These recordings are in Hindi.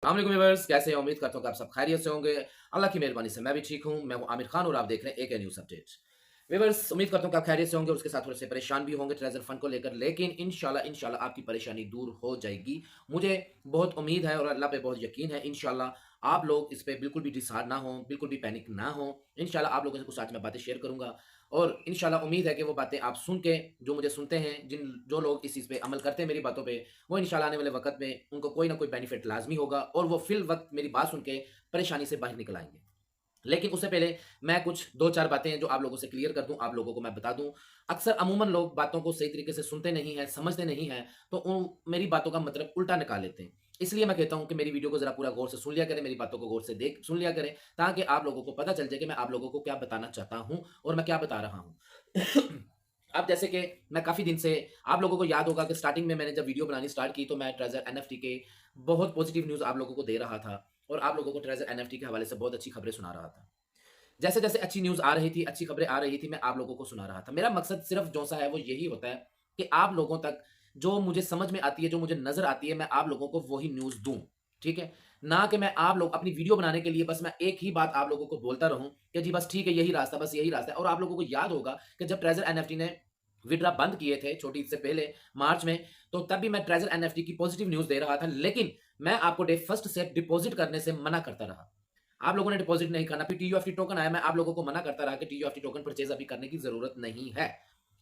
अस्सलाम व्यूअर्स, कैसे हैं? उम्मीद करता हूँ कि आप सब खैरियत से होंगे। अल्लाह की मेहरबानी से मैं भी ठीक हूँ। मैं हूँ आमिर खान और आप देख रहे हैं एके न्यूज़ अपडेट। व्यूअर्स, उम्मीद करता हूँ कि आप खैरियत से होंगे और उसके साथ थोड़े से परेशान भी होंगे ट्रेजर फंड को लेकर, लेकिन इंशाल्लाह आपकी परेशानी दूर हो जाएगी। मुझे बहुत उम्मीद है और अल्लाह पे बहुत यकीन है। इंशाल्लाह आप लोग इस पे बिल्कुल भी डिसहार्ट ना हो, बिल्कुल भी पैनिक ना हो। इंशाल्लाह आप लोगों से कुछ आज मैं बातें शेयर करूँगा और इंशाल्लाह उम्मीद है कि वो बातें आप सुन के, जो मुझे सुनते हैं, जो लोग इस चीज़ पे अमल करते हैं मेरी बातों पे, वो इंशाल्लाह आने वाले वक़्त में उनको कोई ना कोई बेनिफिट लाज़मी होगा और वो फ़िल वक़्त मेरी बात सुन के परेशानी से बाहर निकल आएँगे। लेकिन उससे पहले मैं कुछ 2-4 बातें हैं जो आप लोगों से क्लियर कर दूँ, आप लोगों को मैं बता दूँ। अक्सर अमूमन लोग बातों को सही तरीके से सुनते नहीं हैं, समझते नहीं हैं, तो मेरी बातों का मतलब उल्टा निकाल लेते हैं। इसलिए मैं कहता हूँ कि मेरी वीडियो को ज़रा पूरा गौर से सुन लिया करें, मेरी बातों को गौर से सुन लिया करें, ताकि आप लोगों को पता चल जाए कि मैं आप लोगों को क्या बताना चाहता हूँ और मैं क्या बता रहा हूँ। अब जैसे कि मैं काफ़ी दिन से, आप लोगों को याद होगा कि स्टार्टिंग में मैंने जब वीडियो बनानी स्टार्ट की तो मैं ट्रेज़र एनएफटी के बहुत पॉजिटिव न्यूज़ आप लोगों को दे रहा था और आप लोगों को ट्रेज़र एनएफटी के हवाले से बहुत अच्छी खबरें सुना रहा था। जैसे-जैसे अच्छी न्यूज़ आ रही थी, अच्छी खबरें आ रही थी, मैं आप लोगों को सुना रहा था। मेरा मकसद सिर्फ़ जो-सा है वो यही होता है कि आप लोगों तक जो मुझे समझ में आती है, जो मुझे नज़र आती है, मैं आप लोगों को वही न्यूज़ दूँ, ठीक है? ना कि मैं आप लोग अपनी वीडियो बनाने के लिए बस मैं एक ही बात आप लोगों को बोलता रहूँ कि जी बस ठीक है, यही रास्ता, बस यही रास्ता है। और आप लोगों को याद होगा कि जब ट्रेज़र एनएफटी ने विथड्रॉ बंद किए थे छोटी ईद से पहले मार्च में, तो तब भी मैं ट्रेज़र एनएफटी की पॉज़िटिव न्यूज़ दे रहा था, लेकिन मैं आपको डे फर्स्ट से डिपॉज़िट करने से मना करता रहा। आप लोगों ने डिपॉज़िट नहीं करना, फिर टीयूएफटी टोकन आया, मैं आप लोगों को मना करता रहा कि टीयूएफटी टोकन परचेज़ अभी करने की ज़रूरत नहीं है,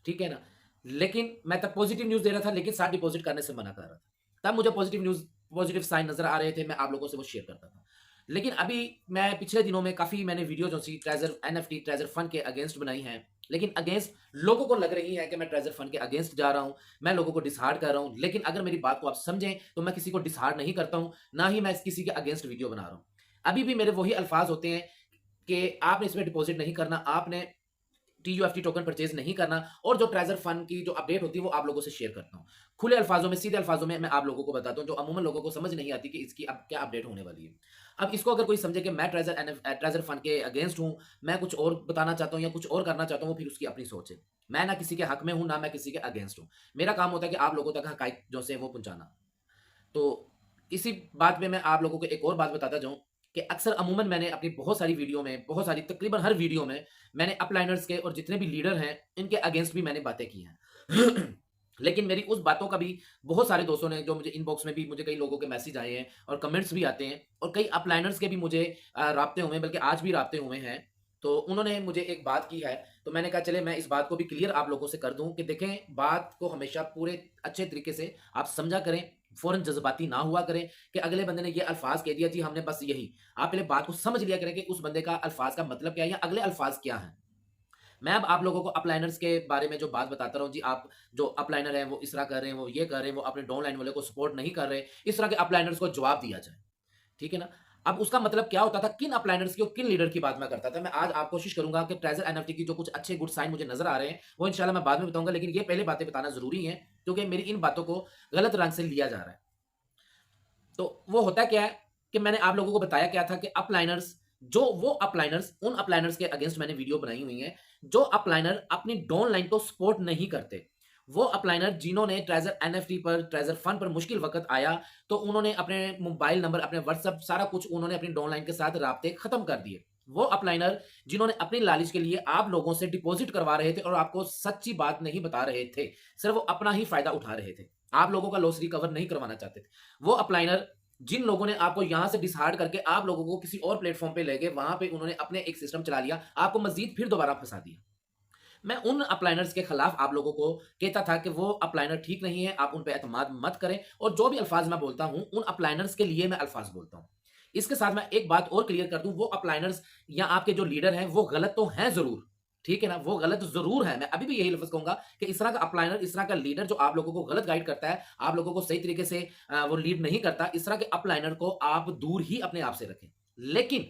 ठीक है ना? लेकिन मैं तब पॉज़िटिव न्यूज़ दे रहा था, लेकिन साथ डिपॉज़िट करने से मना कर रहा था। तब मुझे पॉज़िटिव साइन नज़र आ रहे थे, मैं आप लोगों से वो शेयर करता था। लेकिन अभी मैं पिछले दिनों में काफ़ी मैंने वीडियो जो सी ट्रेज़र एनएफटी, ट्रेज़र फंड के अगेंस्ट बनाई हैं, लेकिन अगेंस्ट लोगों को लग रही है कि मैं ट्रेज़र फंड के अगेंस्ट जा रहा हूँ, मैं लोगों को डिसहार्ट कर रहा हूँ। लेकिन अगर मेरी बात को आप समझें, तो मैं किसी को डिसहार्ट नहीं करता हूँ, ना ही मैं किसी के अगेंस्ट वीडियो बना रहा हूँ। अभी भी मेरे वही अल्फाज होते हैं कि आपने इसमें डिपॉज़िट नहीं करना, आपने टीयूएफटी टोकन परचेज़ नहीं करना और जो ट्रेज़र फंड की जो अपडेट होती है वो आप लोगों से शेयर करता हूँ। खुले अल्फाज़ों में, सीधे अल्फाज़ों में मैं आप लोगों को बताता हूँ, जो अमूमन लोगों को समझ नहीं आती कि इसकी अब क्या अपडेट होने वाली है। अब इसको अगर कोई समझे कि मैं ट्रेज़र फंड के अगेंस्ट हूँ, मैं कुछ और बताना चाहता हूँ या कुछ और करना चाहता हूँ, वो फिर उसकी अपनी सोच है। मैं ना किसी के हक में हूँ, ना मैं किसी के अगेंस्ट हूँ। मेरा काम होता है कि आप लोगों तक हकाइक जो से वो पहुँचाना। तो इसी बात में मैं आप लोगों को एक और बात बताता जाऊँ कि अक्सर अमूमन मैंने अपनी बहुत सारी वीडियो में, बहुत सारी तकरीबन हर वीडियो में मैंने अपलाइनर्स के और जितने भी लीडर हैं, इनके अगेंस्ट भी मैंने बातें की हैं। लेकिन मेरी उस बातों का भी बहुत सारे दोस्तों ने, जो मुझे इनबॉक्स में भी मुझे कई लोगों के मैसेज आए हैं और कमेंट्स भी आते हैं और कई अपलाइनर्स के भी मुझे राब्ते हुए हैं, बल्कि आज भी राब्ते हुए हैं। तो उन्होंने मुझे एक बात की है, तो मैंने कहा चले मैं इस बात को भी क्लियर आप लोगों से कर दूँ कि देखें, बात को हमेशा पूरे अच्छे तरीके से आप समझा करें, फ़ौरन जज़्बाती ना हुआ करें कि अगले बंदे ने ये अल्फ़ाज़ कह दिया जी हमने बस यही। आप पहले बात को समझ लिया करें कि उस बंदे का अल्फ़ाज़ का मतलब क्या है या अगले अल्फ़ाज़ क्या हैं। मैं अब आप लोगों को अपलाइनर्स के बारे में जो बात बताता रहा हूँ जी, आप जो अपलाइनर हैं वो इस तरह कर रहे हैं, वो ये कर रहे हैं, वो अपने डाउनलाइन वाले को सपोर्ट नहीं कर रहे, इस तरह के अपलाइनर्स को जवाब दिया जाए। ठीक है ना? अब उसका मतलब क्या होता था, किन अपलाइनर्स की और किन लीडर की बात मैं करता था। मैं आज आप कोशिश करूँगा कि ट्रेज़र एनएफटी की जो कुछ अच्छे गुड साइन मुझे नज़र आ रहे हैं, वो इंशाल्लाह मैं बाद में बताऊँगा, लेकिन ये पहले बातें बताना ज़रूरी है, क्योंकि मेरी इन बातों को गलत रंग से लिया जा रहा है। तो वो होता क्या है कि मैंने आप लोगों को बताया क्या था कि अपलाइनर्स, उन अपलाइनर्स के अगेंस्ट मैंने वीडियो बनाई हुई है, जो अपलाइनर अपनी डाउनलाइन को सपोर्ट नहीं करते। वो अपलाइनर जिन्होंने ट्रेज़र एनएफटी पर, ट्रेज़र फंड पर मुश्किल वक़्त आया, तो उन्होंने अपने मोबाइल नंबर, अपने व्हाट्सएप सारा कुछ उन्होंने अपनी डाउनलाइन के साथ राब्ते खत्म कर दिए। वो अपलाइनर जिन्होंने अपनी लालच के लिए आप लोगों से डिपॉज़िट करवा रहे थे और आपको सच्ची बात नहीं बता रहे थे। सिर्फ़ वो अपना ही फ़ायदा उठा रहे थे। आप लोगों का लॉस रिकवर नहीं करवाना चाहते थे। वो अपलाइनर जिन लोगों ने आपको यहाँ से डिसहार्ड करके आप लोगों को किसी और प्लेटफ़ॉर्म पे ले गए, वहाँ पे उन्होंने अपने एक सिस्टम चला लिया, आपको मज़ीद फिर दोबारा फँसा दिया। मैं उन अपलाइनर्स के खिलाफ आप लोगों को कहता था कि वो अपलाइनर ठीक नहीं है, आप उन पे एतमाद मत करें और जो भी अल्फाज़ मैं बोलता हूँ, उन अपलाइनर्स के लिए मैं अल्फाज़ बोलता हूँ। इसके साथ मैं एक बात और क्लियर कर दूँ, वो अपलाइनर्स या आपके जो लीडर हैं, वो गलत तो हैं ज़रूर, ठीक है ना? वो गलत ज़रूर है। मैं अभी भी यही लफ़्ज़ कहूँगा कि इस तरह का अपलाइनर, इस तरह का लीडर जो आप लोगों को गलत गाइड करता है, आप लोगों को सही तरीके से वो लीड नहीं करता, इस तरह के अपलाइनर को आप दूर ही अपने आप से रखें। लेकिन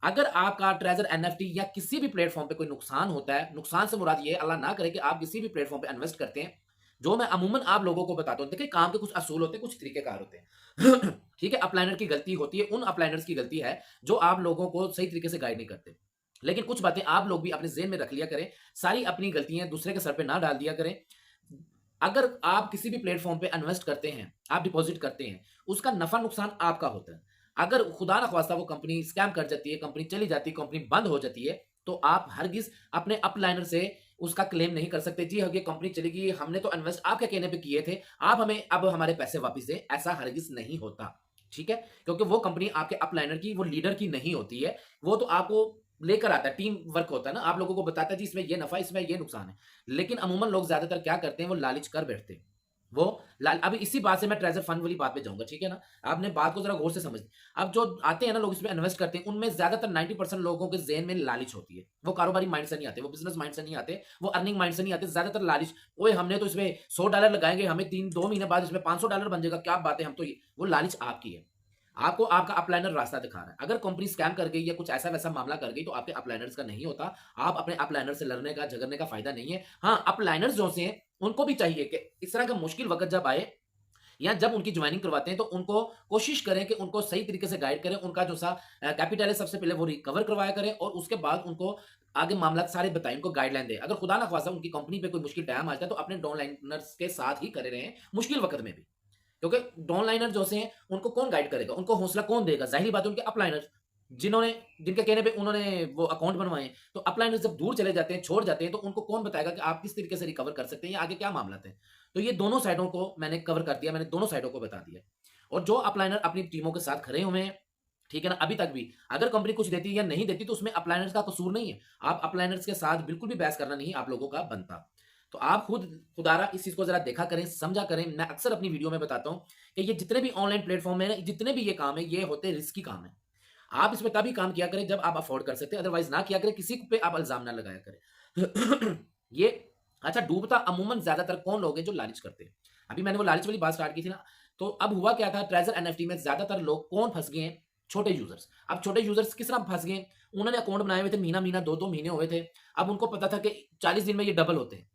अगर आपका ट्रेज़र एनएफटी या किसी भी प्लेटफ़ॉर्म पे कोई नुकसान होता है, नुकसान से मुराद ये है, अल्लाह ना करे कि आप किसी भी प्लेटफ़ॉर्म पे इन्वेस्ट करते हैं, जो मैं अमूमन आप लोगों को बताता हूँ। देखिए, काम के कुछ असूल होते हैं, कुछ तरीक़ेकार होते हैं। ठीक है? अपलाइनर की गलती होती है, उन अपलाइनर्स की गलती है, जो आप लोगों को सही तरीके से गाइड नहीं करते। लेकिन कुछ बातें आप लोग भी अपने ज़हन में रख लिया करें, सारी अपनी गलतियाँ दूसरे के सर पे ना डाल दिया करें। अगर आप किसी भी प्लेटफ़ॉर्म पे इन्वेस्ट करते हैं, आप डिपॉज़िट करते हैं, उसका नफ़ा-नुकसान आपका होता है। अगर खुदा ना ख्वास्ता वो कंपनी स्कैम कर जाती है, कंपनी चली जाती है, कंपनी बंद हो जाती है, तो आप हरगिज़ अपने अपलाइनर से उसका क्लेम नहीं कर सकते, जी हाँ, ये कंपनी चली गई, हमने तो इन्वेस्ट आपके कहने पे किए थे, आप हमें अब हमारे पैसे वापस दें, ऐसा हरगिज़ नहीं होता। ठीक है? क्योंकि वो कंपनी आपके अपलाइनर की, वो लीडर की नहीं होती है, वो तो आपको लेकर आता है, टीम वर्क होता है ना, आप लोगों को बताता है जी इसमें ये नफ़ा है, इसमें ये नुकसान है। लेकिन अमूमन लोग ज़्यादातर क्या करते हैं, वो लालच कर बैठते हैं। वो लाल अभी इसी बात से मैं ट्रेज़र फंड वाली बात पे जाऊँगा, ठीक है ना? आपने बात को ज़रा गौर से समझ अब जो आते हैं ना लोग इसमें इन्वेस्ट करते हैं, उनमें ज़्यादातर 90% लोगों के ज़हन में लालच होती है। वो कारोबारी माइंड से नहीं आते, वो बिज़नेस माइंड से नहीं आते, वो अर्निंग माइंड से नहीं आते, ज़्यादातर लालच, ओए हमने तो इसमें $100 लगाएँगे, हमें 2 महीने बाद इसमें $500 बन जाएगा, क्या बात है, हम तो ये वो लालच आपकी है। आपको आपका अपलाइनर रास्ता दिखा रहा है। अगर कंपनी स्कैम कर गई या कुछ ऐसा-वैसा मामला कर गई, तो आपके अपलाइनर्स का नहीं होता। आप अपने अपलाइनर से लड़ने का, झगड़ने का फ़ायदा नहीं है। हाँ, अपलाइनर्स जो से हैं, उनको भी चाहिए कि इस तरह का मुश्किल वक़्त जब आए या जब उनकी जॉइनिंग करवाते हैं, तो उनको कोशिश करें कि उनको सही तरीके से गाइड करें। उनका जो सा कैपिटल है, सबसे पहले वो रिकवर करवाया करें और उसके बाद उनको आगे मामला सारे बताएँ, उनको गाइडलाइन दें। अगर खुदा ना ख़ास्ता उनकी कंपनी पे कोई मुश्किल टाइम आता है, तो अपने डाउनलाइनर्स के साथ ही खड़े रहें, मुश्किल वक़्त में भी। क्योंकि डाउनलाइनर जो से हैं, उनको कौन गाइड करेगा? उनको हौसला कौन देगा? ज़ाहिर-सी बात है उनके अपलाइनर, जिन्होंने जिनके कहने पे उन्होंने वो अकाउंट बनवाए हैं। तो अपलाइनर जब दूर चले जाते हैं, छोड़ जाते हैं, तो उनको कौन बताएगा कि आप किस तरीके से रिकवर कर सकते हैं या आगे क्या मामला है? तो ये दोनों साइडों को मैंने कवर कर दिया, मैंने दोनों साइडों को बता दिया। और जो अपलाइनर अपनी टीमों के साथ खड़े हुए हैं, ठीक है ना? अभी तक भी, अगर कंपनी कुछ देती है या नहीं देती, तो उसमें अपलाइनर्स का कसूर नहीं है। आप अपलाइनर्स के साथ बिल्कुल भी बहस करना नहीं आप लोगों का बनता। तो आप खुदारा इस चीज़ को ज़रा देखा करें, समझा करें। मैं अक्सर अपनी वीडियो में बताता हूँ कि ये जितने भी ऑनलाइन प्लेटफ़ॉर्म है ना, जितने भी ये काम है, ये होते रिस्की काम है। आप इसमें तभी काम किया करें जब आप अफ़ोर्ड कर सकते हैं, अदरवाइज़ ना किया करें, किसी पे आप इल्ज़ाम ना लगाया करें। ये अच्छा डूबता अमूमन ज़्यादातर कौन लोग हैं जो लालच करते हैं। अभी मैंने वो लालच वाली बात स्टार्ट की थी ना, तो अब हुआ क्या था, ट्रेज़र एनएफटी में ज़्यादातर लोग कौन फँस गए हैं? छोटे यूज़र्स। अब छोटे यूज़र्स किस तरह फँस गए? उन्होंने अकाउंट बनाए हुए थे, महीना-महीना, 2-2 महीने हुए थे। अब उनको पता था कि 40 दिन में ये डबल होते हैं।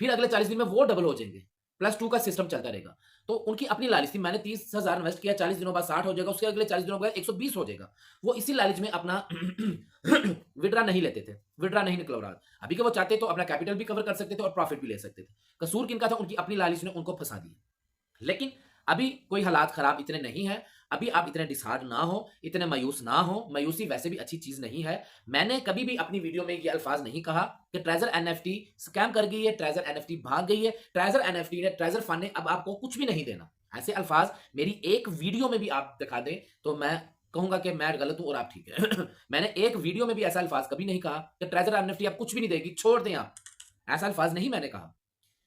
फिर अगले 40 दिन में वो डबल हो जाएँगे। प्लस 2 का सिस्टम चलता रहेगा। तो उनकी अपनी लालच थी, मैंने 30,000 इन्वेस्ट किया, 40 दिनों बाद 60 हो जाएगा, उसके अगले 40 दिनों बाद 120 हो जाएगा। वो इसी लालच में अपना विथड्रॉ नहीं लेते थे, विथड्रॉ नहीं निकलवा रहा। अभी के वो चाहते तो अपना कैपिटल भी कवर कर सकते थे और प्रॉफिट भी ले सकते थे। कसूर किनका था? उनकी अपनी लालच ने उनको फँसा दिया। लेकिन अभी कोई हालात खराब इतने नहीं हैं। अभी आप इतने डिसहार्ड ना हो, इतने मायूस ना हो। मायूसी वैसे भी अच्छी चीज़ नहीं है। मैंने कभी भी अपनी वीडियो में ये अल्फ़ाज़ नहीं कहा कि ट्रेज़र एनएफटी स्कैम कर गई है, ट्रेज़र एनएफटी भाग गई है, ट्रेज़र एनएफटी ने, ट्रेज़र फंड ने अब आपको कुछ भी नहीं देना। ऐसे अल्फ़ाज़ मेरी एक वीडियो में भी आप दिखा दें, तो मैं कहूँगा कि मैं गलत हूँ और आप ठीक हैं। मैंने एक वीडियो में भी ऐसा अल्फ़ाज़ कभी नहीं कहा कि ट्रेज़र एनएफटी अब कुछ भी नहीं देगी, छोड़ दें आप। ऐसा अल्फ़ाज़ नहीं मैंने कहा।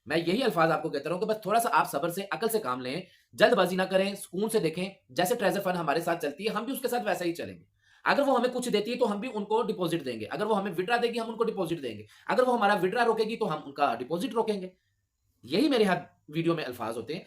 मैं यही अल्फ़ाज़ आपको कहता रहूँ कि बस थोड़ा-सा आप सब्र से, अकल से काम लें, जल्दबाज़ी ना करें, सुकून से देखें। जैसे ट्रेज़र फंड हमारे साथ चलती है, हम भी उसके साथ वैसे ही चलेंगे। अगर वो हमें कुछ देती है, तो हम भी उनको डिपॉज़िट देंगे। अगर वो हमें विथड्रॉ देगी, हम उनको डिपॉज़िट देंगे। अगर वो हमारा विथड्रॉ रोकेगी, तो हम उनका डिपॉज़िट रोकेंगे। यही मेरे हर वीडियो में अल्फ़ाज़ होते हैं।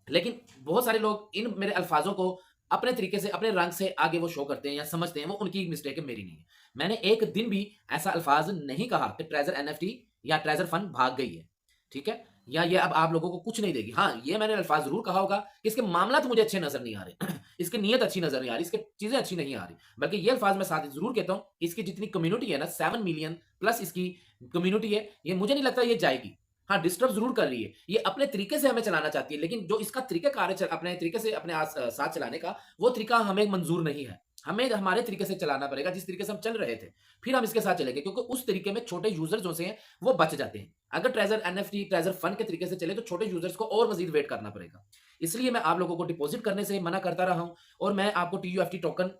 लेकिन बहुत सारे लोग इन मेरे अल्फ़ाज़ों को अपने तरीके से, अपने रंग से आगे वो शो करते हैं या समझते हैं, वो उनकी मिस्टेक है, मेरी नहीं है। मैंने एक दिन भी ऐसा अल्फ़ाज़ नहीं कहा कि ट्रेज़र एनएफटी या ट्रेज़र फंड भाग गई है, ठीक है? या ये अब आप लोगों को कुछ नहीं देगी। हाँ, ये मैंने अल्फ़ाज़ ज़रूर कहा होगा कि इसके मामलात मुझे अच्छे नज़र नहीं आ रहे, इसकी नीयत अच्छी नज़र नहीं आ रही, इसकी चीज़ें अच्छी नहीं आ रही। बल्कि ये अल्फ़ाज़ मैं साथ ही ज़रूर कहता हूँ, इसकी जितनी कम्युनिटी है ना, 7 मिलियन प्लस इसकी कम्युनिटी है, ये मुझे नहीं लगता ये जाएगी। हाँ, डिस्टर्ब ज़रूर कर रही है। ये अपने तरीके से हमें चलाना चाहती है, लेकिन जो इसका तरीक़ाकार है अपने तरीके से अपने साथ चलाने का, वो तरीका हमें मंज़ूर नहीं है। हमें हमारे तरीके से चलाना पड़ेगा, जिस तरीके से हम चल रहे थे। फिर हम इसके साथ चलेंगे, क्योंकि उस तरीके में छोटे यूज़र जो से हैं, वो बच जाते हैं। अगर ट्रेज़र एनएफटी, ट्रेज़र फंड के तरीके से चले, तो छोटे यूज़र्स को और मज़ीद वेट करना पड़ेगा। इसलिए मैं आप लोगों को डिपॉज़िट करने से मना करता रहा हूँ और मैं आपको टीयूएफटी टोकन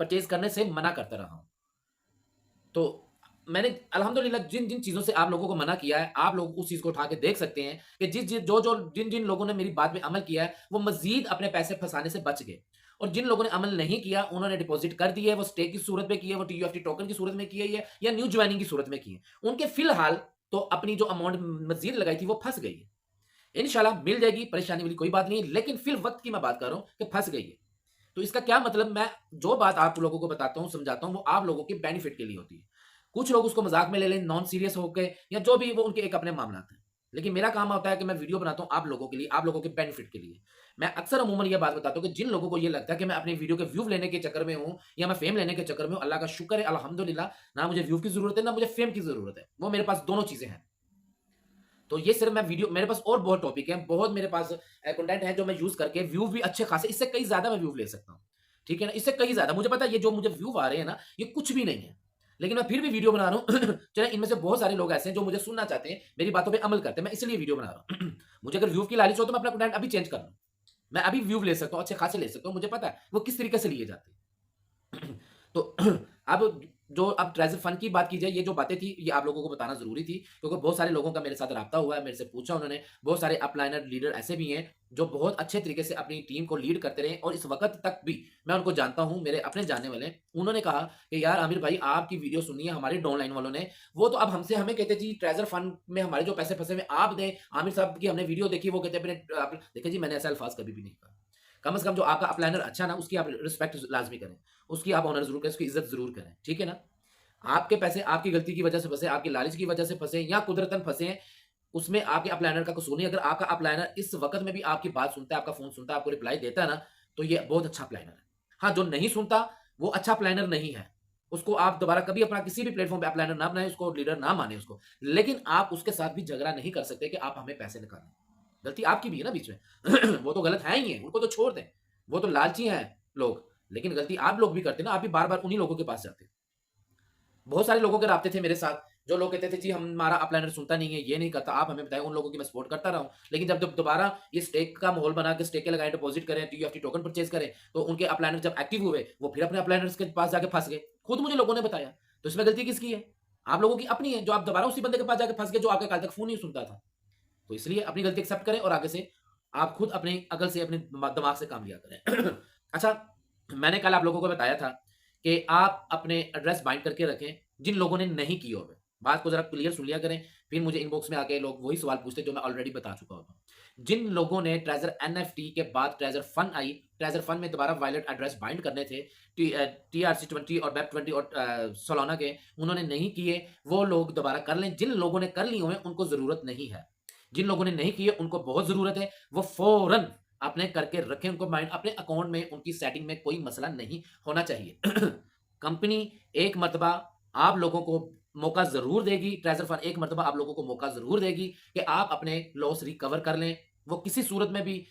परचेज़ करने से मना करता रहा हूँ। तो मैंने अल्हम्दुलिल्लाह जिन-जिन चीज़ों से आप लोगों को मना किया है, आप लोग उस चीज़ को उठा के देख सकते हैं कि जो-जो जिन-जिन लोगों ने मेरी बात पे अमल किया है, वो मज़ीद अपने पैसे फँसाने से बच गए। और जिन लोगों ने अमल नहीं किया, उन्होंने डिपॉज़िट कर दिए, वो स्टेक की सूरत में किए, वो टीयूएफटी टोकन की सूरत में किए है या न्यू जॉइनिंग की सूरत में किए। उनके फ़िलहाल तो अपनी जो अमाउंट मज़ीद लगाई थी, वो फँस गई है। इंशाल्लाह मिल जाएगी, परेशानी वाली कोई बात नहीं है, लेकिन फ़िल वक़्त की मैं बात कर रहा हूँ कि फँस गई है। तो इसका क्या मतलब, मैं जो बात आप लोगों को बताता हूँ, समझाता हूँ, वो आप लोगों के बेनिफिट के लिए होती है। कुछ लोग उसको मज़ाक में ले लें, नॉन सीरियस होके, या जो भी, वो उनके एक अपने मामलात हैं। लेकिन मेरा काम होता है कि मैं वीडियो बनाता हूँ आप लोगों के लिए, आप लोगों के बेनिफिट के लिए। मैं अक्सर अमूमन ये बात बताता हूँ कि जिन लोगों को ये लगता है कि मैं अपनी वीडियो के व्यू लेने के चक्कर में हूँ या मैं फेम लेने के चक्कर में हूँ, अल्लाह का शुक्र है, अल्हम्दुलिल्लाह, ना मुझे व्यू की ज़रूरत है, ना मुझे फेम की ज़रूरत है। वो मेरे पास दोनों चीज़ें हैं। तो ये सिर्फ मैं वीडियो, मेरे पास और बहुत टॉपिक हैं, बहुत मेरे पास कंटेंट है जो मैं यूज़ करके व्यू भी अच्छे खासे, इससे कई ज़्यादा मैं व्यू ले सकता हूँ। ठीक है ना? इससे कहीं ज़्यादा मुझे पता है ये जो मुझे व्यू आ रहे हैं ना, ये कुछ भी नहीं है। लेकिन मैं फिर भी वीडियो बना रहा हूँ। चले इनमें से बहुत सारे लोग ऐसे हैं जो मुझे सुनना चाहते हैं, मेरी बातों पे अमल करते हैं, मैं इसलिए वीडियो बना रहा हूँ। मुझे अगर व्यू की लालच हो तो मैं अपना कंटेंट अभी चेंज कर लूँ। मैं अभी व्यू ले सकता हूँ, अच्छे खासे ले सकता हूँ, मुझे पता है वो किस तरीके से लिए जाते हैं। तो अब जो अब ट्रेज़र फंड की बात की जाए, ये जो बातें थी, ये आप लोगों को बताना ज़रूरी थी, क्योंकि बहुत सारे लोगों का मेरे साथ राब्ता हुआ है, मेरे से पूछा उन्होंने। बहुत सारे अपलाइनर लीडर ऐसे भी हैं, जो बहुत अच्छे तरीके से अपनी टीम को लीड करते रहे और इस वक़्त तक भी मैं उनको जानता हूँ, मेरे अपने जानने वाले हैं। उन्होंने कहा कि यार आमिर भाई, आपकी वीडियो सुनी है हमारे डाउनलाइन वालों ने, वो तो अब हमसे हमें कहते जी ट्रेज़र फंड में हमारे जो पैसे फँसे हुए आप दें। आमिर साहब की हमने वीडियो देखी, वो कहते हैं अपने आप देखिए जी, मैंने ऐसा अल्फ़ाज़ कभी भी नहीं कहा। कम से कम जो आपका अपलाइनर अच्छा ना, उसकी आप रिस्पेक्ट लाज़मी करें। उसकी आप ऑनर ज़रूर करें, उसकी इज़्ज़त ज़रूर करें, ठीक है ना? आपके पैसे आपकी गलती की वजह से फँसे, आपकी लालच की वजह से फँसे या कुदरतन फँसे हैं, उसमें आपके अपलाइनर का कसूर नहीं। अगर आपका अपलाइनर इस वक़्त में भी आपकी बात सुनता है, आपका फ़ोन सुनता है, आपको रिप्लाई देता है ना, तो ये बहुत अच्छा अपलाइनर है। हाँ, जो नहीं सुनता, वो अच्छा अपलाइनर नहीं है। उसको आप दोबारा कभी अपना किसी भी प्लेटफ़ॉर्म पे अपलाइनर ना बनाएँ, उसको लीडर ना मानें उसको। लेकिन आप उसके साथ भी झगड़ा नहीं कर सकते कि आप हमें पैसे निकालें। गलती आपकी भी है ना बीच में। वो तो गलत है ही हैं, उनको तो छोड़ दें। वो तो लालची हैं लोग, लेकिन गलती आप लोग भी करते हैं ना, आप भी बार-बार उन्हीं लोगों के पास जाते हैं। बहुत सारे लोगों के राब्ते थे मेरे साथ, जो लोग कहते थे जी हमारा अपलाइनर सुनता नहीं है, ये नहीं करता, आप हमें बताएँ। उन लोगों की मैं सपोर्ट करता रहा हूँ। लेकिन जब जब दोबारा ये स्टेक का माहौल बना के स्टेकें लगाएँ, डिपॉज़िट करें, टीयूएफटी टोकन परचेज़ करें, तो उनके अपलाइनर जब एक्टिव हुए, वो फिर अपने अपलाइनर्स के पास जाके फँस गए। खुद मुझे लोगों ने बताया। तो इसमें गलती किसकी है? आप लोगों की अपनी है, जो आप दोबारा उसी बंदे के पास जाके फँस गए, जो आपका कल तक फ़ोन नहीं सुनता था। तो इसलिए अपनी गलती एक्सेप्ट करें और आगे से आप खुद अपनी अकल से, अपने दिमाग से काम लिया करें। अच्छा, मैंने कल आप लोगों को बताया था कि आप अपने एड्रेस बाइंड करके रखें, जिन लोगों ने नहीं किए हुए। बात को ज़रा क्लियर सुन लिया करें, फिर मुझे इनबॉक्स में आके लोग वही सवाल पूछते जो मैं ऑलरेडी बता चुका होता हूँ। जिन लोगों ने ट्रेज़र एनएफटी के बाद ट्रेज़र फन आई, ट्रेज़र फन में दोबारा वॉलेट एड्रेस बाइंड करने थे, टीआरसी20 और वेब20 और सोलाना के, उन्होंने नहीं किए, वो लोग दोबारा कर लें। जिन लोगों ने कर लिए हुए हैं, उनको ज़रूरत नहीं है। जिन लोगों ने नहीं किए, उनको बहुत ज़रूरत है, वो फ़ौरन अपने करके रखें। उनको माइंड अपने अकाउंट में, उनकी सेटिंग में कोई मसला नहीं होना चाहिए। कंपनी एक मर्तबा आप लोगों को मौका ज़रूर देगी, ट्रेज़र फंड एक मर्तबा आप लोगों को मौका ज़रूर देगी कि आप अपने लॉस रिकवर कर लें। वो किसी सूरत में भी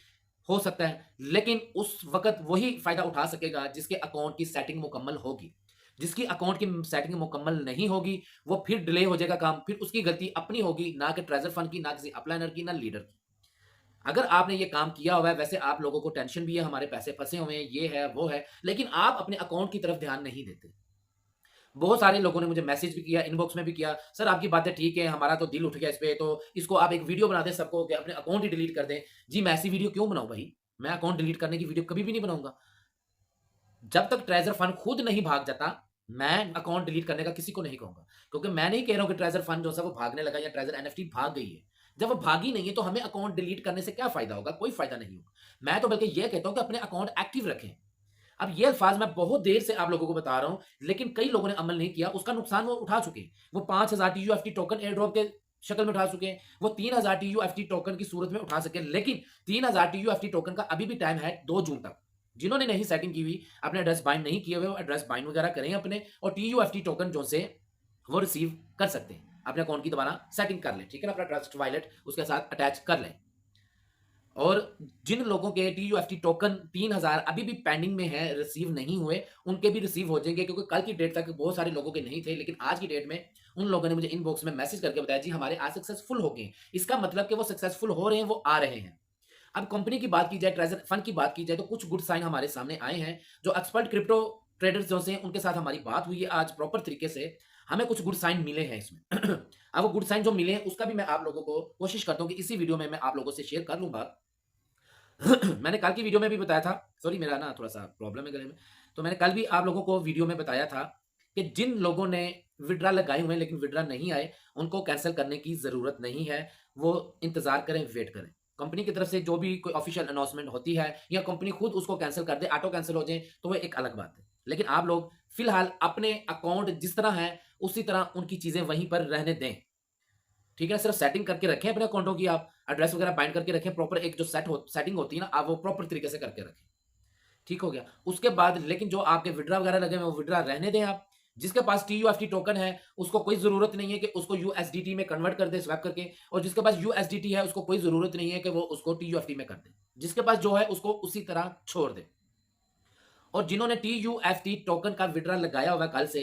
हो सकता है, लेकिन उस वक़्त वही फ़ायदा उठा सकेगा जिसके अकाउंट की सेटिंग मुकम्मल होगी। जिसकी अकाउंट की सेटिंग मुकम्मल नहीं होगी, वो फिर डिले हो जाएगा काम, फिर उसकी गलती अपनी होगी, ना कि ट्रेज़र फंड की, ना किसी अपलाइनर की, ना लीडर की। अगर आपने ये काम किया हुआ है, वैसे आप लोगों को टेंशन भी है, हमारे पैसे फँसे हुए हैं, ये है, वो है, लेकिन आप अपने अकाउंट की तरफ ध्यान नहीं देते। बहुत सारे लोगों ने मुझे मैसेज भी किया, इनबॉक्स में भी किया, "सर आपकी बातें ठीक है, हमारा तो दिल उठ गया इस पे, तो इसको आप एक वीडियो बना दें सबको कि अपने अकाउंट ही डिलीट कर दें।" जी, मैं ऐसी वीडियो क्यों बनाऊँ भाई? मैं अकाउंट डिलीट करने की वीडियो कभी भी नहीं बनाऊँगा। जब तक ट्रेज़र फंड खुद नहीं भाग जाता, मैं अकाउंट डिलीट करने का किसी को नहीं कहूँगा। क्योंकि मैं नहीं कह रहा हूँ कि ट्रेज़र फंड जो सा वो भागने लगा या ट्रेज़र एनएफटी भाग गई है। जब वो भागी नहीं है तो हमें अकाउंट डिलीट करने से क्या फ़ायदा होगा? कोई फ़ायदा नहीं होगा। मैं तो बल्कि ये कहता हूँ कि अपने अकाउंट एक्टिव रखें। अब ये अल्फ़ाज़ मैं बहुत देर से आप लोगों को बता रहा हूँ, लेकिन कई लोगों ने अमल नहीं किया, उसका नुकसान वो उठा चुके हैं। वो 5000 टीयूएफटी टोकन एयर ड्रॉप के शक्ल में उठा चुके हैं। वो 3000 टीयूएफटी टोकन की सूरत में उठा सके, लेकिन 3000 टीयूएफटी टोकन का अभी भी टाइम है 2 जून तक। जिन्होंने नहीं सेटिंग की हुई, अपने एड्रेस बाइंड नहीं किए हुए, वो एड्रेस बाइंड वगैरह करें अपने और टीयूएफटी टोकन जो से वो रिसीव कर सकते हैं। अपने अकाउंट की दोबारा सेटिंग कर लें, ठीक है ना? अपना ट्रस्ट वॉलेट उसके साथ अटैच कर लें। और जिन लोगों के टीयूएफटी टोकन 3000 अभी भी पेंडिंग में है, रिसीव नहीं हुए, उनके भी रिसीव हो जाएँगे, क्योंकि कल की डेट तक बहुत सारे लोगों के नहीं थे, लेकिन आज की डेट में उन लोगों ने मुझे इनबॉक्स में मैसेज करके बताया, जी हमारे आज सक्सेसफुल हो गए हैं। इसका मतलब कि वो सक्सेसफुल हो रहे हैं, वो आ रहे हैं। अब कंपनी की बात की जाए, ट्रेज़र फंड की बात की जाए, तो कुछ गुड साइन हमारे सामने आए हैं। जो एक्सपर्ट क्रिप्टो ट्रेडर्स जो से उनके साथ हमारी बात हुई है आज प्रॉपर तरीके से, हमें कुछ गुड साइन मिले हैं इसमें। अब वो गुड साइन जो मिले हैं, उसका भी मैं आप लोगों को कोशिश करता हूँ कि इसी वीडियो में मैं आप लोगों से शेयर कर लूँ बात। मैंने कल की वीडियो में भी बताया था, सॉरी मेरा ना थोड़ा-सा प्रॉब्लम है गले में। तो मैंने कल भी आप लोगों को वीडियो में बताया था कि जिन लोगों ने विथड्रॉ लगाए हुए हैं लेकिन विथड्रॉ नहीं आए, उनको कैंसल करने की ज़रूरत नहीं है। वो इंतज़ार करें, वेट करें। कंपनी की तरफ से जो भी कोई ऑफ़िशियल अनाउंसमेंट होती है या कंपनी खुद उसको कैंसल कर दे, ऑटो कैंसल हो जाए, तो वो एक अलग बात है। लेकिन आप लोग फ़िलहाल अपने अकाउंट जिस तरह हैं, उसी तरह उनकी चीज़ें वहीं पर रहने दें। ठीक है ना? सिर्फ सेटिंग करके रखें अपने अकाउंटों की आप, एड्रेस वगैरह बाइंड करके रखें, प्रॉपर एक जो सेटिंग होती है ना, आप वो प्रॉपर तरीके से करके रखें। ठीक हो गया? उसके बाद लेकिन जो आपके विथड्रॉ वगैरह लगे हुए हैं, वो विथड्रॉ रहने दें आप। जिसके पास टीयूएफटी टोकन है, उसको कोई ज़रूरत नहीं है कि उसको यूएसडीटी में कन्वर्ट कर दे स्वैप करके, और जिसके पास यूएसडीटी है, उसको कोई ज़रूरत नहीं है कि वो उसको टीयूएफटी में कर दे। जिसके पास जो है, उसको उसी तरह छोड़ दे। और जिन्होंने TUFT टोकन का विड्रा लगाया हुआ है कल से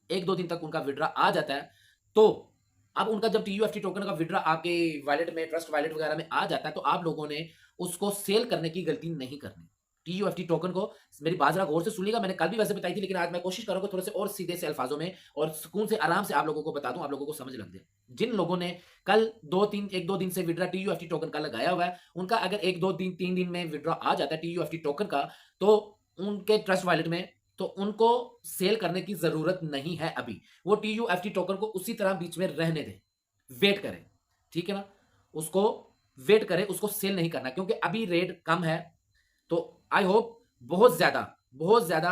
1-2 दिन तक उनका विड्रा आ जाता है, तो अब उनका जब TUFT टोकन का विड्रा आपके वॉलेट में, ट्रस्ट वॉलेट वगैरह में आ जाता है, तो आप लोगों ने उसको सेल करने की गलती नहीं करनी। TUFT टोकन को मेरी बात ज़रा गौर से सुनिएगा, मैंने कल भी वैसे बताई थी, लेकिन आज मैं कोशिश करूँगा थोड़े से और सीधे से अल्फाज़ों में और सुकून से, आराम से आप लोगों को बता दूँ, आप लोगों को समझ लग जाए। जिन लोगों ने कल 2-3 1-2 दिन से विड्रा TUFT टोकन का लगाया हुआ है, उनका अगर 1-2 दिन 3 दिन में विड्रा आ जाता है TUFT टोकन का, तो उनके ट्रस्ट वॉलेट में, तो उनको सेल करने की ज़रूरत नहीं है अभी। वो TUFT टोकन को उसी तरह बीच में रहने दें, वेट करें, ठीक है ना? उसको वेट करें, उसको सेल नहीं करना, क्योंकि अभी रेट कम है। तो आई होप बहुत ज़्यादा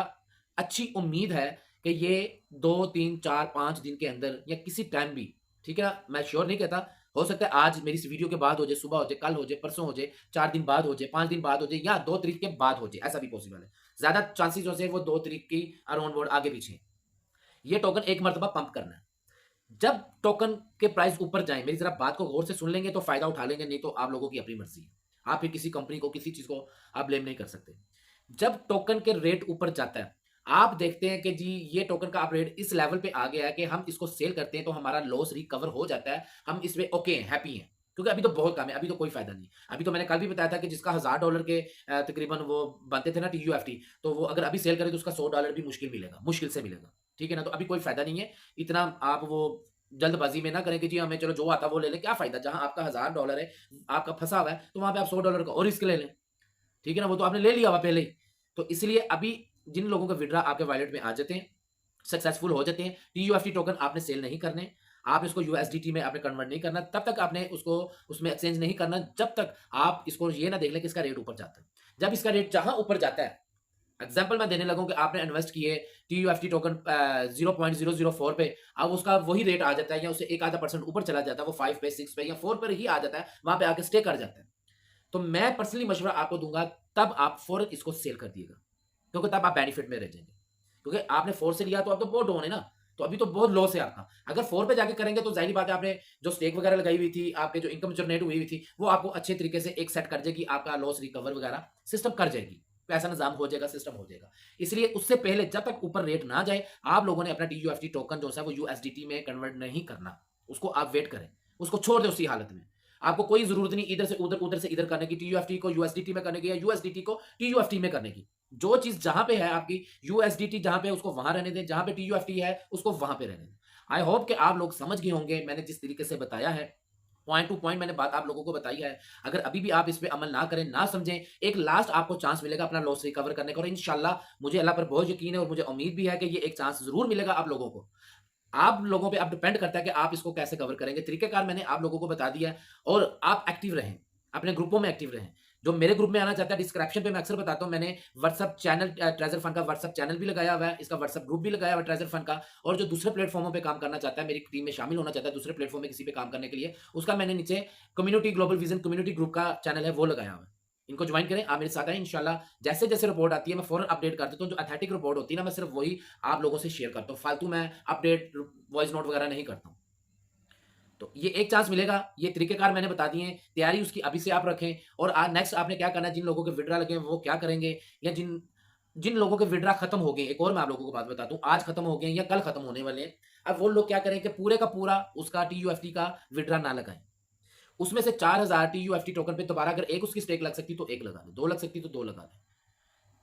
अच्छी उम्मीद है कि ये 2, 3, 4, 5 दिन के अंदर या किसी टाइम भी, ठीक है ना? मैं श्योर नहीं कहता, हो सकता है आज मेरी इस वीडियो के बाद हो जाए, सुबह हो जाए, कल हो जाए, परसों हो जाए, 4 दिन बाद हो जाए, 5 दिन बाद हो जाए या 2 तारीख के बाद हो जाए, ऐसा भी पॉसिबल है। ज़्यादा चांसेस जो है वो 2 तारीख की अराउंड वर्ड आगे पीछे। ये टोकन एक मर्तबा पंप करना है। जब टोकन के प्राइस ऊपर जाएँ, मेरी ज़रा बात को गौर से सुन लेंगे तो फ़ायदा उठा लेंगे, नहीं तो आप लोगों की अपनी मर्ज़ी है। आप फिर किसी कंपनी को, किसी चीज़ को आप ब्लेम नहीं कर सकते। जब टोकन के रेट ऊपर जाता है, आप देखते हैं कि जी ये टोकन का अब रेट इस लेवल पे आ गया है कि हम इसको सेल करते हैं तो हमारा लॉस रिकवर हो जाता है, हम इसमें ओके हैं, हैप्पी हैं। क्योंकि अभी तो बहुत कम है, अभी तो कोई फ़ायदा नहीं। अभी तो मैंने कल भी बताया था कि जिसका $1000 के तकरीबन वो बनते थे ना TUFT, तो वो अगर अभी सेल करे तो उसका $100 भी मुश्किल मिलेगा, मुश्किल से मिलेगा। ठीक है ना? तो अभी कोई फ़ायदा नहीं है। इतना आप वो जल्दबाज़ी में ना करें कि जी हमें चलो जो आता है वो ले लें, क्या फ़ायदा? जहाँ आपका $1000 है, आपका फँसा हुआ है, तो वहाँ पे आप $100 का और रिस्क ले लें। ठीक है ना? वो तो आपने ले लिया हुआ पहले ही। तो इसलिए अभी जिन लोगों के विथड्रॉ आपके वॉलेट में आ जाते हैं, सक्सेसफुल हो जाते हैं, TUFT टोकन आपने सेल नहीं करने, आप इसको USDT में आपने कन्वर्ट नहीं करना, तब तक आपने उसको उसमें एक्सचेंज नहीं करना, जब तक आप इसको ये ना देख लें कि इसका रेट ऊपर जाता है। जब इसका रेट जहाँ ऊपर जाता है, एग्ज़ाम्पल मैं देने लगा हूँ कि आपने इन्वेस्ट किए TUFT टोकन 0.004 पे, अब उसका वही रेट आ जाता है या उससे एक आधा परसेंट ऊपर चला जाता है, वो 5 पे, 6 पे या 4 पर ही आ जाता है, वहाँ पे आके स्टे कर जाता है। तो मैं पर्सनली मशवरा आपको दूँगा, तब आप फ़ौरन इसको सेल कर दिएगा, क्योंकि तब आप बेनिफिट में रह जाएँगे। क्योंकि आपने 4 से लिया तो अब तो बहुत डाउन है ना, तो अभी तो बहुत लॉस है आपका। अगर 4 पे जाके करेंगे तो ज़ाहिर-सी बात है, आपने जो स्टेक वगैरह लगाई हुई थी, आपके जो इनकम जनरेट हुई हुई थी, वो आपको अच्छे तरीके से एक सेट कर देगी, आपका लॉस रिकवर वगैरह सिस्टम कर जाएगी। पैसा निज़ाम हो जाएगा, सिस्टम हो जाएगा। इसलिए उससे पहले जब तक ऊपर रेट ना जाए, आप लोगों ने अपना TUFT टोकन जो है वो USDT में कन्वर्ट नहीं करना। उसको आप वेट करें, उसको छोड़ दें उसी हालत में। आपको कोई ज़रूरत नहीं इधर से उधर, उधर से इधर करने की, TUFT को USDT में करने की या USDT को TUFT में करने की। जो चीज़ जहाँ पे है आपकी, USDT जहाँ पे है उसको वहाँ रहने दें, जहाँ पे TUFT है उसको वहाँ पे रहने दें। आई होप कि आप लोग समझ गए होंगे मैंने जिस तरीके से बताया है, पॉइंट टू पॉइंट मैंने बात आप लोगों को बताई है। अगर अभी भी आप इस पे अमल ना करें, ना समझें, एक लास्ट आपको चांस मिलेगा अपना लॉस रिकवर करने का, और इंशाल्लाह मुझे अल्लाह पर बहुत यकीन है और मुझे उम्मीद भी है कि ये एक चांस ज़रूर मिलेगा आप लोगों को। आप लोगों पे अब डिपेंड करता है कि आप इसको कैसे कवर करेंगे। तरीक़ेकार मैंने आप लोगों को बता दिया है, और आप एक्टिव रहें, अपने ग्रुपों में एक्टिव रहें। जो मेरे ग्रुप में आना चाहता है, डिस्क्रिप्शन पे मैं अक्सर बताता हूँ, मैंने व्हाट्सएप चैनल ट्रेज़र फंड का व्हाट्सएप चैनल भी लगाया हुआ है, इसका व्हाट्सएप ग्रुप भी लगाया हुआ है ट्रेज़र फंड का। और जो दूसरे प्लेटफ़ॉर्मों पे काम करना चाहता है, मेरी टीम में शामिल होना चाहता है, दूसरे प्लेटफ़ॉर्म में किसी पे काम करने के लिए, उसका मैंने नीचे community global vision community group का चैनल है, वो लगाया हुआ है। इनको जॉइन करें, आप मेरे साथ आएँ, इंशाल्लाह जैसे-जैसे रिपोर्ट आती है मैं फ़ौरन अपडेट कर देता हूँ। जो ऑथेंटिक रिपोर्ट होती है ना, मैं सिर्फ़ वही आप लोगों से शेयर करता हूँ। फालतू मैं अपडेट वॉइस नोट वगैरह नहीं करता हूँ। तो ये एक चांस मिलेगा, ये तरीकेकार मैंने बता दिए हैं, तैयारी उसकी अभी से आप रखें। और नेक्स्ट आपने क्या करना है, जिन लोगों के विथड्रॉ लगे हैं वो क्या करेंगे, या जिन जिन लोगों के विथड्रॉ खत्म हो गए, एक और मैं आप लोगों को बात बताता हूँ, आज खत्म हो गए हैं या कल खत्म होने वाले हैं। अब वो लोग क्या करें कि पूरे का पूरा उसका TUFT का विथड्रॉ ना लगाएँ। उसमें से 4000 TUFT टोकन पे दोबारा अगर एक उसकी स्टेक लग सकती तो एक लगा लें, 2 लग सकती तो 2 लगा लें।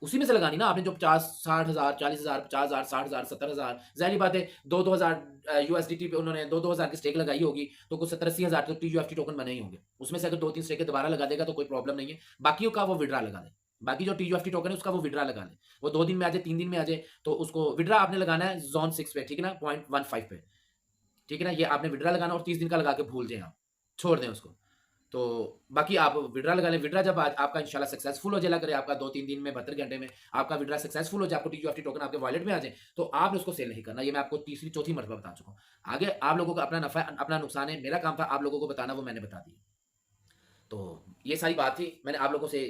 उसी में से लगानी ना आपने, जो 50-60,000, 40,000, 50,000, 60,000, 70,000, ज़ाहिर-सी बात है 2-2 हज़ार USDT पे उन्होंने 2-2 हज़ार की स्टेक लगाई होगी, तो कुछ 70-80 हज़ार तो TUFT टोकन बने ही होंगे। उसमें से अगर 2-3 स्टेकें दोबारा लगा देगा तो कोई प्रॉब्लम नहीं है, बाकियों का वो विथड्रॉ लगा लें। बाकी जो TUFT टोकन है उसका वो विथड्रॉ लगा लें। वो 2 दिन में आ जाए, 3 दिन में आ जाए, तो उसको विथड्रॉ आपने लगाना है ज़ोन 6 पे, ठीक है ना? 0.15 पे, ठीक है ना? ये आपने विथड्रॉ लगाना और 30 दिन का लगा के भूल जाएँ आप, छोड़ दें उसको। तो बाकी आप विथड्रॉ लगा लें। विथड्रॉ जब आज आपका इंशाल्लाह सक्सेसफुल हो जाया करे, आपका 2-3 दिन में, 72 घंटे में आपका विथड्रॉ सक्सेसफुल हो जाए, आपको TUFT टोकन आपके वॉलेट में आ जाए, तो आपने उसको सेल नहीं करना। ये मैं आपको तीसरी चौथी मर्तबा बता चुका हूँ। आगे आप लोगों का अपना नफ़ा है, अपना नुकसान है। मेरा काम था आप लोगों को बताना, वो मैंने बता दिया। तो ये सारी बात थी, मैंने आप लोगों से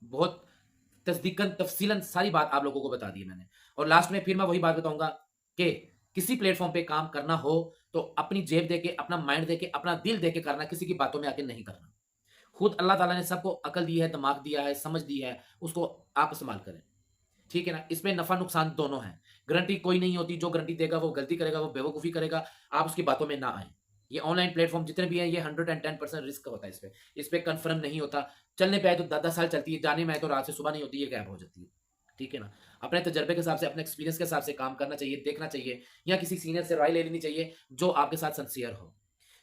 बहुत तस्दीकन तफ़सीलन सारी बात आप लोगों को बता दी है मैंने। और लास्ट में फिर मैं वही बात बताऊँगा कि किसी प्लेटफ़ॉर्म पे काम करना हो तो अपनी जेब दे के, अपना माइंड दे के, अपना दिल दे के करना, किसी की बातों में आके नहीं करना। खुद अल्लाह ताला ने सबको अकल दी है, दिमाग दिया है, समझ दी है, उसको आप इस्तेमाल करें। ठीक है ना? इसमें नफ़ा-नुकसान दोनों हैं। गारंटी कोई नहीं होती, जो गारंटी देगा वो गलती करेगा, वो बेवकूफ़ी करेगा, आप उसकी बातों में ना आएँ। ये ऑनलाइन प्लेटफ़ॉर्म जितने भी हैं, ये 110% रिस्क होता है इसपे। इसपे कन्फर्म नहीं होता, चलने पे आए तो 10-10 साल चलती है, जाने में आए तो रात से सुबह नहीं होती, ये गायब हो जाती है। ठीक है ना? अपने तजुर्बे के हिसाब से, अपने एक्सपीरियंस के हिसाब से काम करना चाहिए, देखना चाहिए या किसी सीनियर से राय ले लेनी चाहिए, जो आपके साथ सिंसियर हो।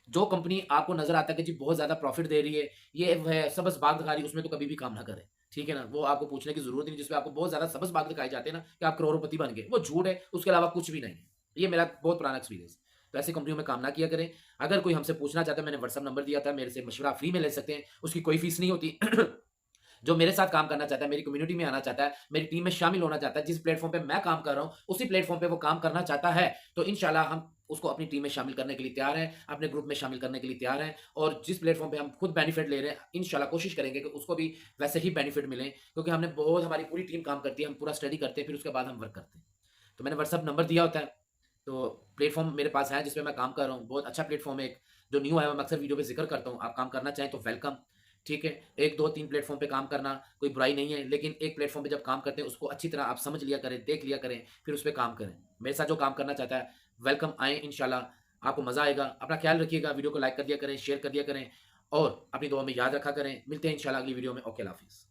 जो कंपनी आपको नज़र आता है कि जी बहुत ज़्यादा प्रॉफ़िट दे रही है, ये है सबस-बाग दिखा रही है, उसमें तो कभी भी काम ना करें। ठीक है ना? वो आपको पूछने की ज़रूरत ही नहीं, जिसमें आपको बहुत ज़्यादा सबस-बाग दिखाए जाते हैं ना कि आप करोड़पति बन गए, वो झूठ है, उसके अलावा कुछ भी नहीं है। ये मेरा बहुत पुराना एक्सपीरियंस। तो ऐसी कंपनियों में काम ना किया करें। अगर कोई हमसे पूछना चाहता है, मैंने व्हाट्सएप नंबर दिया था, मेरे से मशवरा फ्री में ले सकते हैं, उसकी कोई फ़ीस नहीं होती। जो मेरे साथ काम करना चाहता है, मेरी कम्युनिटी में आना चाहता है, मेरी टीम में शामिल होना चाहता है, जिस प्लेटफ़ॉर्म पे मैं काम कर रहा हूँ, उसी प्लेटफ़ॉर्म पे वो काम करना चाहता है, तो इंशाल्लाह हम उसको अपनी टीम में शामिल करने के लिए तैयार हैं, अपने ग्रुप में शामिल करने के लिए तैयार हैं और जिस प्लेटफ़ॉर्म पे हम खुद बेनिफिट ले रहे हैं, इंशाल्लाह कोशिश करेंगे कि उसको भी वैसे ही बेनिफिट मिलें, क्योंकि हमने बहुत हमारी पूरी टीम काम करती है, हम पूरा स्टडी करते हैं, फिर उसके बाद हम वर्क करते हैं। तो मैंने व्हाट्सएप नंबर दिया होता है, तो प्लेटफ़ॉर्म मेरे पास है जिस पे मैं काम कर रहा हूँ, बहुत अच्छा प्लेटफ़ॉर्म है एक, जो न्यू है मैं अक्सर वीडियो पे ज़िक्र करता हूँ, आप काम करना चाहें तो वेलकम, ठीक है? 1, 2, 3 प्लेटफ़ॉर्म पे काम करना कोई बुराई नहीं है, लेकिन एक प्लेटफ़ॉर्म पे जब काम करते हैं उसको अच्छी तरह आप समझ लिया करें, देख लिया करें, फिर उस पे काम करें। मेरे साथ जो काम करना चाहता है, वेलकम आएँ इंशाल्लाह, आपको मज़ा आएगा। अपना ख़्याल रखिएगा, वीडियो को लाइक कर दिया करें, शेयर कर दिया करें और अपनी दुआ में याद रखा करें। मिलते हैं इंशाल्लाह अगली वीडियो में। ओके, अल्लाह हाफ़िज़।